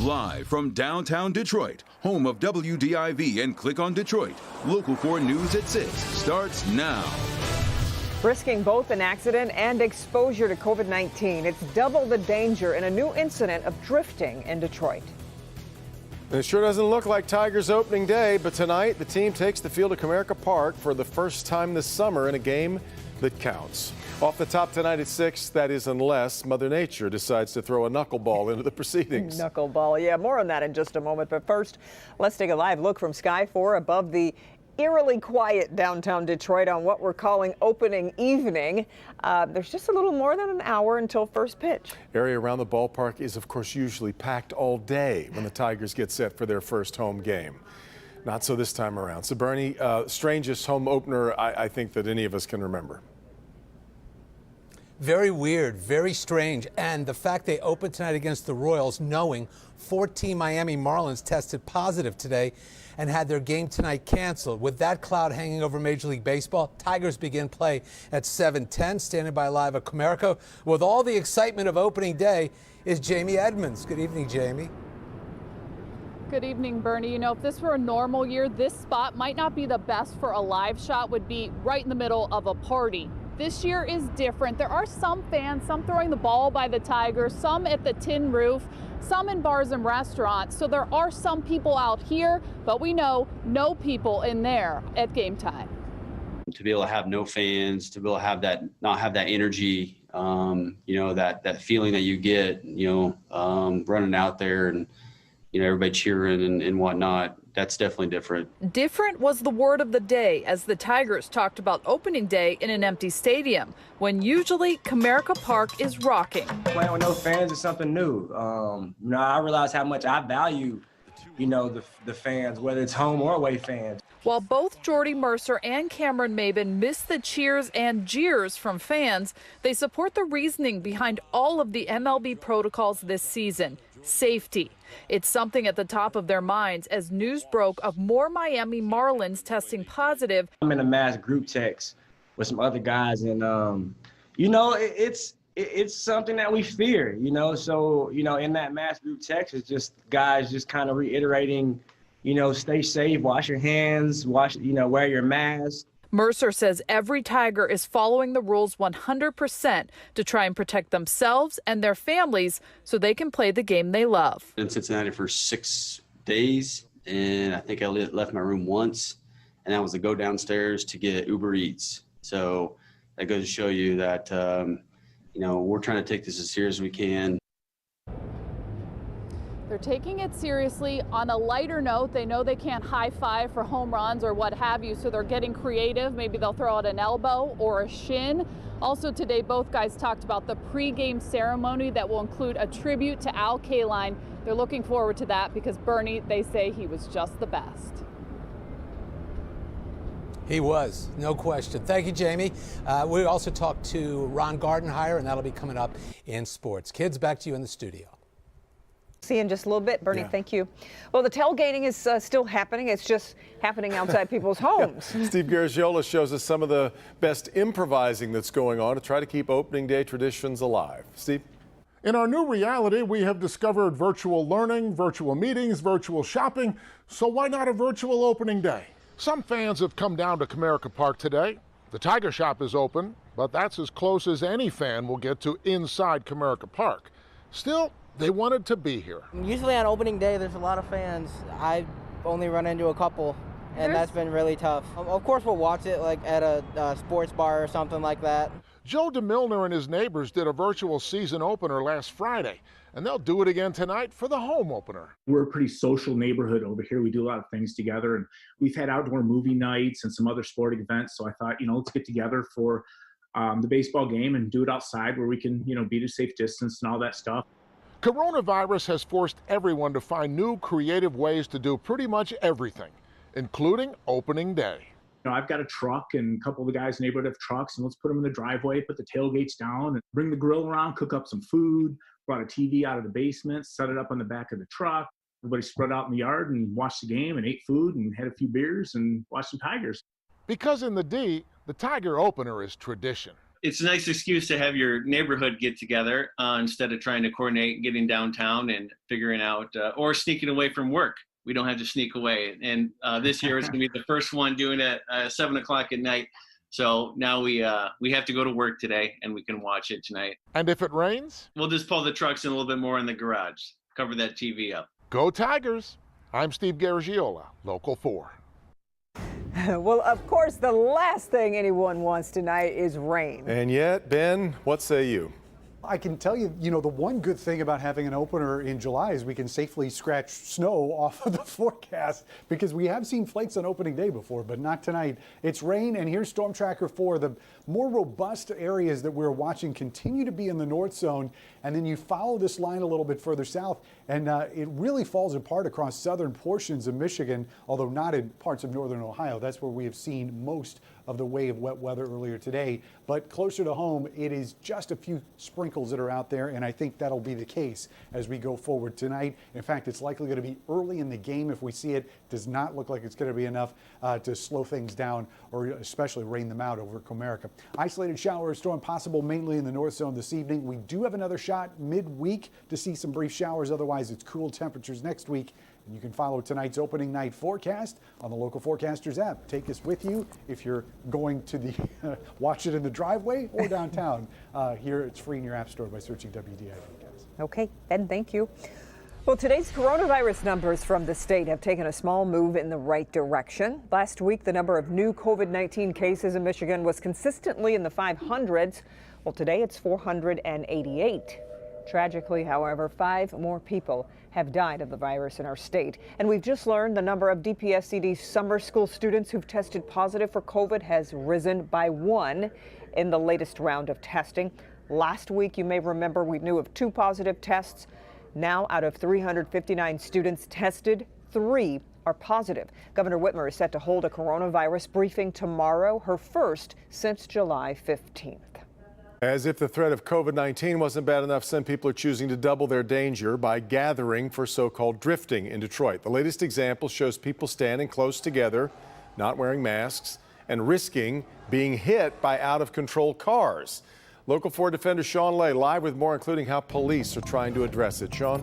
Live from downtown Detroit, home of WDIV and Click on Detroit, Local 4 News at 6 starts now. Risking both an accident and exposure to COVID-19, it's double the danger in a new incident of drifting in Detroit. It sure doesn't look like Tigers opening day, but tonight the team takes the field at Comerica Park for the first time this summer in a game that counts. Off the top tonight at 6, that is unless Mother Nature decides to throw a knuckleball into the proceedings. Knuckleball, yeah, more on that in just a moment. But first, let's take a live look from Sky 4 above the eerily quiet downtown Detroit on what we're calling opening evening. There's just a little more than an hour until first pitch. Area around the ballpark is, of course, usually packed all day when the Tigers get set for their first home game. Not so this time around. So, Bernie, strangest home opener I think that any of us can remember. Very weird, very strange. And the fact they opened tonight against the Royals, knowing 14 Miami Marlins tested positive today and had their game tonight canceled. With that cloud hanging over Major League Baseball, Tigers begin play at 7:10. Standing by live at Comerica with all the excitement of opening day is Jamie Edmonds. Good evening, Jamie. Good evening, Bernie. You know, if this were a normal year, this spot might not be the best for a live shot, would be right in the middle of a party. This year is different. There are some fans, some throwing the ball by the Tigers, some at the tin roof, some in bars and restaurants. So there are some people out here, but we know no people in there at game time. To be able to have no fans, to be able to have that, not have that energy, you know, that feeling that you get, you know, running out there and, you know, everybody cheering and whatnot. That's definitely different. Different was the word of the day as the Tigers talked about opening day in an empty stadium, when usually Comerica Park is rocking. Playing with no fans is something new. You know, I realize how much I value, you know, the fans, whether it's home or away fans. While both Jordy Mercer and Cameron Maben miss the cheers and jeers from fans, they support the reasoning behind all of the MLB protocols this season. Safety. It's something at the top of their minds as news broke of more Miami Marlins testing positive. I'm in a mass group text with some other guys, and you know, it's something that we fear, you know. So, you know, in that mass group text, it's just guys just kind of reiterating, you know, stay safe, wash your hands, you know, wear your mask. Mercer says every Tiger is following the rules 100% to try and protect themselves and their families so they can play the game they love. In Cincinnati for 6 days, and I think I left my room once, and that was to go downstairs to get Uber Eats. So that goes to show you that, you know, we're trying to take this as serious as we can. They're taking it seriously. On a lighter note, they know they can't high-five for home runs or what have you, so they're getting creative. Maybe they'll throw out an elbow or a shin. Also today, both guys talked about the pregame ceremony that will include a tribute to Al Kaline. They're looking forward to that because, Bernie, they say he was just the best. He was, no question. Thank you, Jamie. We also talked to Ron Gardenhire, and that'll be coming up in sports. Kids, back to you in the studio. See you in just a little bit, Bernie. Yeah. Thank you. Well, the tailgating is still happening. It's just happening outside people's homes. Steve Garagiola shows us some of the best improvising that's going on to try to keep opening day traditions alive. Steve? In our new reality, we have discovered virtual learning, virtual meetings, virtual shopping. So why not a virtual opening day? Some fans have come down to Comerica Park today. The Tiger Shop is open, but that's as close as any fan will get to inside Comerica Park. Still, they wanted to be here. Usually on opening day, there's a lot of fans. I've only run into a couple, and that's been really tough. Of course, we'll watch it like at a sports bar or something like that. Joe DeMilner and his neighbors did a virtual season opener last Friday, and they'll do it again tonight for the home opener. We're a pretty social neighborhood over here. We do a lot of things together, and we've had outdoor movie nights and some other sporting events. So I thought, you know, let's get together for the baseball game and do it outside where we can, you know, be at a safe distance and all that stuff. Coronavirus has forced everyone to find new creative ways to do pretty much everything, including opening day. You know, I've got a truck, and a couple of the guys in the neighborhood have trucks, and let's put them in the driveway, put the tailgates down, and bring the grill around, cook up some food, brought a TV out of the basement, set it up on the back of the truck. Everybody spread out in the yard and watched the game and ate food and had a few beers and watched some Tigers. Because in the D, the Tiger opener is tradition. It's a nice excuse to have your neighborhood get together instead of trying to coordinate getting downtown and figuring out or sneaking away from work. We don't have to sneak away. And this year it's going to be the first one doing it at 7 o'clock at night. So now we have to go to work today and we can watch it tonight. And if it rains? We'll just pull the trucks in a little bit more in the garage, cover that TV up. Go Tigers! I'm Steve Garagiola, Local 4. Well, of course, the last thing anyone wants tonight is rain. And yet, Ben, what say you? I can tell you, the one good thing about having an opener in July is we can safely scratch snow off of the forecast because we have seen flakes on opening day before, but not tonight. It's rain, and here's Storm Tracker 4. The more robust areas that we're watching continue to be in the north zone, and then you follow this line a little bit further south, and it really falls apart across southern portions of Michigan, although not in parts of northern Ohio. That's where we have seen most of the wave of wet weather earlier today. But closer to home, it is just a few sprinkles that are out there, and I think that'll be the case as we go forward tonight. In fact, it's likely going to be early in the game if we see it. Does not look like it's going to be enough to slow things down or especially rain them out over Comerica. Isolated shower or storm possible mainly in the north zone this evening. We do have another shot midweek to see some brief showers. Otherwise, it's cool temperatures next week. And you can follow tonight's opening night forecast on the Local Forecasters app. Take us with you if you're going to the watch it in the driveway or downtown. Here, it's free in your app store by searching WDIV, guys. Okay, Ben, thank you. Well, today's coronavirus numbers from the state have taken a small move in the right direction. Last week, the number of new COVID-19 cases in Michigan was consistently in the 500s. Well, today it's 488. Tragically, however, 5 more people have died of the virus in our state. And we've just learned the number of DPSCD summer school students who've tested positive for COVID has risen by 1 in the latest round of testing. Last week, you may remember, we knew of 2 positive tests. Now, out of 359 students tested, 3 are positive. Governor Whitmer is set to hold a coronavirus briefing tomorrow, her first since July 15th. As if the threat of COVID-19 wasn't bad enough, some people are choosing to double their danger by gathering for so-called drifting in Detroit. The latest example shows people standing close together, not wearing masks, and risking being hit by out-of-control cars. Local 4 defender Sean Lay live with more, including how police are trying to address it. Sean?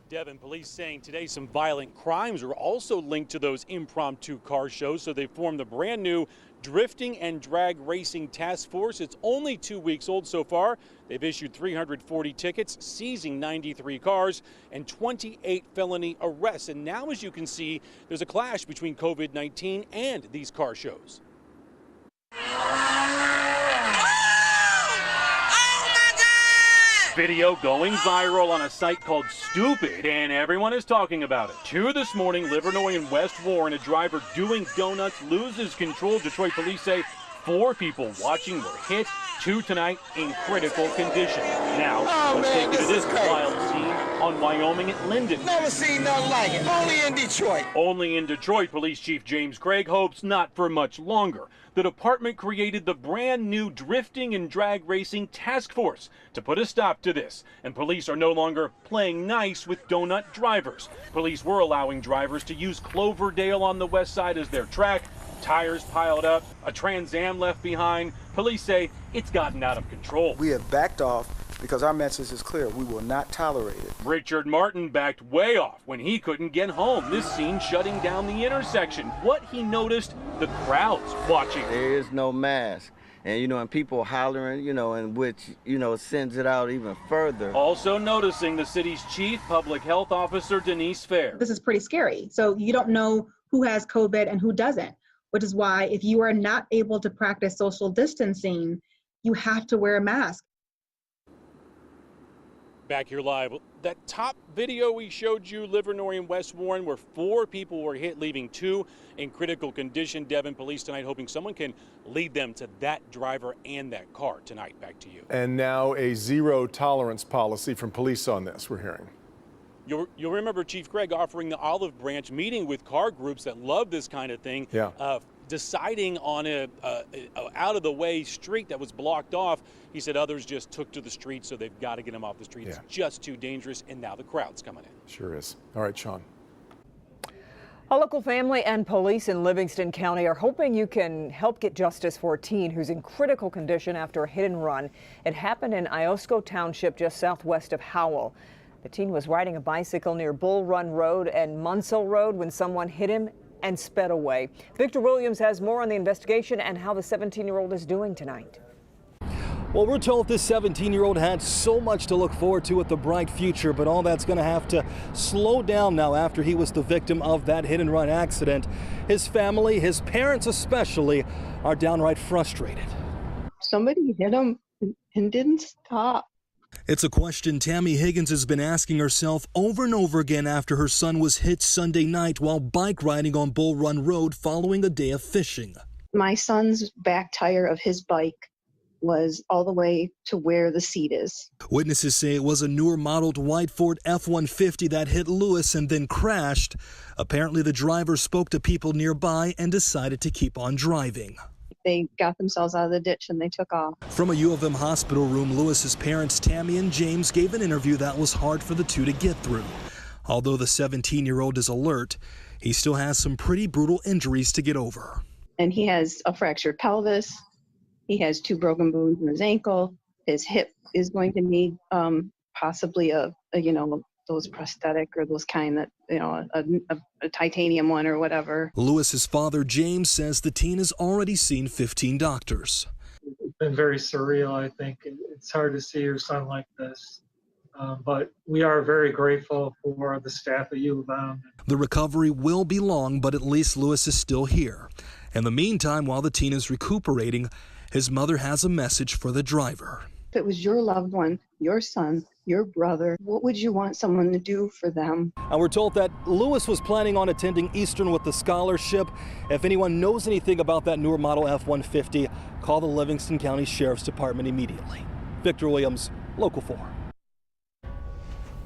Devin, police saying today some violent crimes are also linked to those impromptu car shows, so they formed the brand new Drifting and Drag Racing Task Force. It's only 2 weeks old so far. They've issued 340 tickets, seizing 93 cars and 28 felony arrests. And now, as you can see, there's a clash between COVID-19 and these car shows. Video going viral on a site called Stupid, and everyone is talking about it. 2 this morning, Livernois and West Warren, a driver doing donuts loses control. Detroit police say 4 people watching were hit, 2 tonight in critical condition. Now, let's take you to this wild scene on Wyoming at Linden. Never seen nothing like it, only in Detroit. Only in Detroit, Police Chief James Craig hopes not for much longer. The department created the brand new Drifting and Drag Racing Task Force to put a stop to this. And police are no longer playing nice with donut drivers. Police were allowing drivers to use Cloverdale on the west side as their track. Tires piled up, a Trans Am left behind. Police say it's gotten out of control. We have backed off because our message is clear. We will not tolerate it. Richard Martin backed way off when he couldn't get home. This scene shutting down the intersection. What he noticed, the crowds watching. There is no mask. And, and people hollering, and which, sends it out even further. Also noticing the city's chief public health officer, Denise Fair. This is pretty scary. So you don't know who has COVID and who doesn't, which is why if you are not able to practice social distancing, you have to wear a mask. Back here live, that top video we showed you, Livernois and West Warren, where 4 people were hit, leaving 2 in critical condition. Devin, police tonight hoping someone can lead them to that driver and that car tonight. Back to you. And now a zero tolerance policy from police on this, we're hearing. You'll remember Chief Craig offering the olive branch, meeting with car groups that love this kind of thing. Yeah. Deciding on a out-of-the-way street that was blocked off. He said others just took to the street, so they've got to get them off the street. Yeah. It's just too dangerous, and now the crowd's coming in. Sure is. All right, Sean. A local family and police in Livingston County are hoping you can help get justice for a teen who's in critical condition after a hit and run. It happened in Iosco Township just southwest of Howell. The teen was riding a bicycle near Bull Run Road and Munsell Road when someone hit him and sped away. Victor Williams has more on the investigation and how the 17-year-old is doing tonight. Well, we're told this 17-year-old had so much to look forward to with the bright future, but all that's going to have to slow down now after he was the victim of that hit-and-run accident. His family, his parents especially, are downright frustrated. Somebody hit him and didn't stop. It's a question Tammy Higgins has been asking herself over and over again after her son was hit Sunday night while bike riding on Bull Run Road following a day of fishing. My son's back tire of his bike was all the way to where the seat is. Witnesses say it was a newer modeled white Ford F-150 that hit Lewis and then crashed. Apparently the driver spoke to people nearby and decided to keep on driving. They got themselves out of the ditch and they took off. From a U of M hospital room, Lewis's parents, Tammy and James, gave an interview that was hard for the two to get through. Although the 17-year-old is alert, he still has some pretty brutal injuries to get over. And he has a fractured pelvis. He has 2 broken bones in his ankle. His hip is going to need possibly those prosthetic or those kind that, a titanium one or whatever. Lewis's father, James, says the teen has already seen 15 doctors. It's been very surreal, I think. It's hard to see your son like this. But we are very grateful for the staff at U of M. The recovery will be long, but at least Lewis is still here. In the meantime, while the teen is recuperating, his mother has a message for the driver. If it was your loved one, your son, your brother, what would you want someone to do for them? And we're told that Lewis was planning on attending Eastern with the scholarship. If anyone knows anything about that newer model F-150, call the Livingston County Sheriff's Department immediately. Victor Williams, Local 4.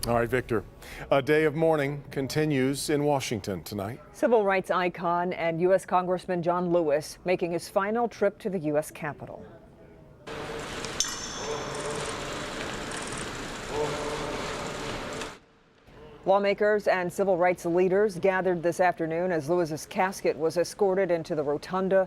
All right, Victor. A day of mourning continues in Washington tonight. Civil rights icon and U.S. Congressman John Lewis making his final trip to the U.S. Capitol. Lawmakers and civil rights leaders gathered this afternoon as Lewis's casket was escorted into the rotunda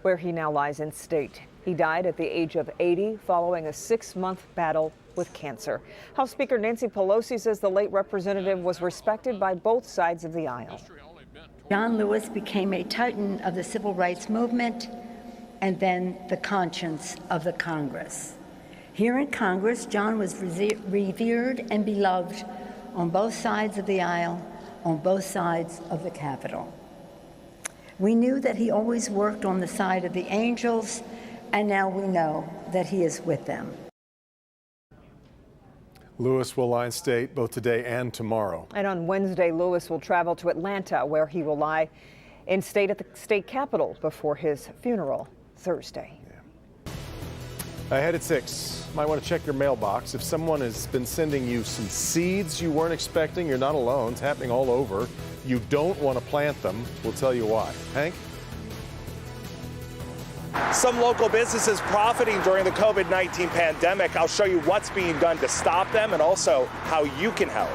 where he now lies in state. He died at the age of 80 following a 6-month battle with cancer. House Speaker Nancy Pelosi says the late representative was respected by both sides of the aisle. John Lewis became a titan of the civil rights movement and then the conscience of the Congress. Here in Congress, John was revered and beloved on both sides of the aisle, on both sides of the Capitol. We knew that he always worked on the side of the angels, and now we know that he is with them. Lewis will lie in state both today and tomorrow. And on Wednesday, Lewis will travel to Atlanta, where he will lie in state at the state capitol before his funeral Thursday. Ahead at 6, might want to check your mailbox. If someone has been sending you some seeds you weren't expecting, you're not alone. It's happening all over. You don't want to plant them. We'll tell you why. Hank? Some local businesses profiting during the COVID-19 pandemic. I'll show you what's being done to stop them and also how you can help.